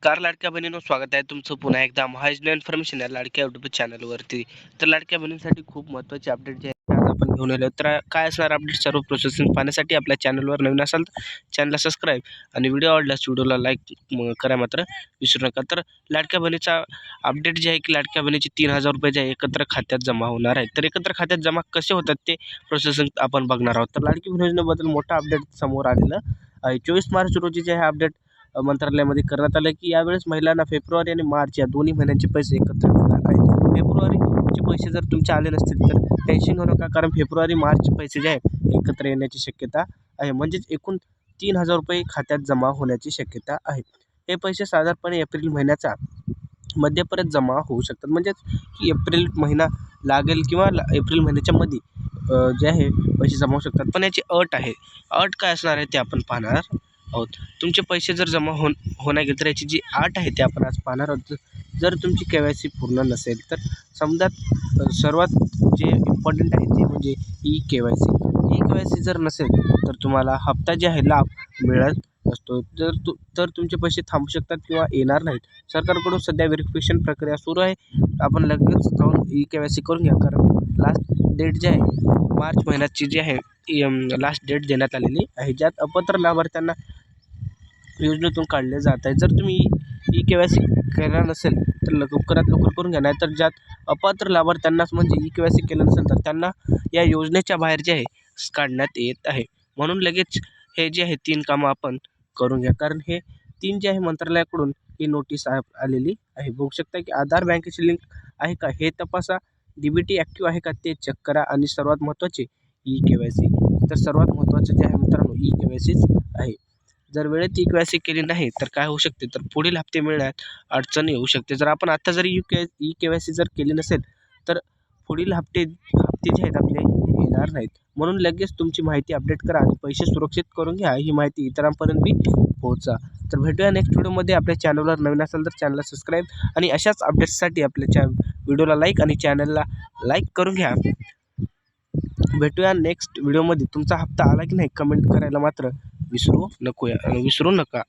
नमस्कार लाडक्या बहिणींनो, स्वागत आहे तुमचं पुन्हा एकदा महायोजना इन्फॉर्मेशन या लाडक्या युट्यूब चॅनलवरती. तर लाडक्या बहिणींसाठी खूप महत्त्वाचे अपडेट जे आहे आज आपण घेऊन आलो. तर काय असणार अपडेट सर्व प्रोसेसिंग पाहण्यासाठी आपल्या चॅनलवर नवीन असाल तर चॅनलला सबस्क्राईब आणि व्हिडिओ आवडल्यास व्हिडिओला लाईक करा मात्र विसरू नका. तर लाडक्या बहिणीचा अपडेट जे आहे की लाडक्या बहिणीचे 3,000 रुपये जे आहे एकत्र खात्यात जमा होणार आहेत. तर एकत्र खात्यात जमा कसे होतात ते प्रोसेसिंग आपण बघणार आहोत. तर लाडकी बहीण योजनेबद्दल मोठा अपडेट समोर आलेलं आहे. 24 मार्च रोजी जे हे अपडेट मंत्रालयामध्ये करण्यात आलं की यावेळेस महिलांना फेब्रुवारी आणि मार्च या दोन्ही महिन्यांचे पैसे एकत्र मिळणार आहेत. फेब्रुवारीचे पैसे जर तुमचे आले नसतील तर टेन्शन घेऊ नका, कारण फेब्रुवारी मार्चचे पैसे जे आहे एकत्र येण्याची शक्यता आहे. म्हणजेच एकूण 3,000 रुपये खात्यात जमा होण्याची शक्यता आहे. हे पैसे साधारणपणे एप्रिल महिन्याचा मध्यपर्यंत जमा होऊ शकतात. म्हणजेच की एप्रिल महिना लागेल किंवा एप्रिल महिन्याच्या मध्ये जे आहे पैसे जमा होऊ शकतात. पण याची अट आहे. अट काय असणार आहे ते आपण पाहणार आहोत. तुमचे पैसे जर जमा होण्या गेले तर याची जी अट आहे ते आपण आज पाहणार आहोत. जर तुमची KYC पूर्ण नसेल तर समजा सर्वात जे इम्पॉर्टंट आहे ते म्हणजे ई KYC जर नसेल तर तुम्हाला हप्ता जे आहे लाभ मिळत असतो. तर तुमचे पैसे थांबू शकतात किंवा येणार नाहीत. सरकारकडून सध्या व्हेरिफिकेशन प्रक्रिया सुरू आहे. आपण लगेच जाऊन KYC करून घ्या, कारण लास्ट डेट जे आहे मार्च महिन्याची जी आहे लास्ट डेट देण्यात आलेली आहे, ज्यात अपात्र लाभार्थ्यांना योजनेतून काढले जात आहे. जर तुम्ही KYC केला नसेल तर लवकरात लवकर करून घ्या, नाहीतर ज्यात अपात्र लाभार्थ्यांनाच म्हणजे KYC केलं नसेल तर त्यांना या योजनेच्या बाहेर जे आहे काढण्यात येत आहे. म्हणून लगेच हे जे आहे 3 कामं आपण करून घ्या, कारण हे 3 जे आहे मंत्रालयाकडून ही नोटीस आलेली आहे. बघू शकता की आधार बँकेची लिंक आहे का हे तपासा, DBT ॲक्टिव्ह आहे का ते चेक करा आणि सर्वात महत्त्वाचे KYC. तर सर्वात महत्त्वाचं जे आहे मित्रांनो KYCच आहे. जर वेळेत KYC केली नाही तर काय होऊ शकते, तर पुढील हप्ते मिळण्यात अडचण येऊ शकते. जर आपण आता जरी KYC जर केली नसेल तर पुढील हप्ते जे आहेत आपले येणार नाहीत. म्हणून लगेच तुमची माहिती अपडेट करा आणि पैसे सुरक्षित करून घ्या. ही माहिती इतरांपर्यंत बी पोहोचा. तर भेटूया नेक्स्ट व्हिडिओमध्ये. आपल्या चॅनलवर नवीन असाल तर चॅनलला सबस्क्राईब आणि अशाच अपडेट्ससाठी आपल्या व्हिडिओला लाईक आणि चॅनलला लाईक करून घ्या. भेटूया नेक्स्ट व्हिडिओमध्ये. तुमचा हप्ता आला की नाही कमेंट करायला मात्र विसरू नका.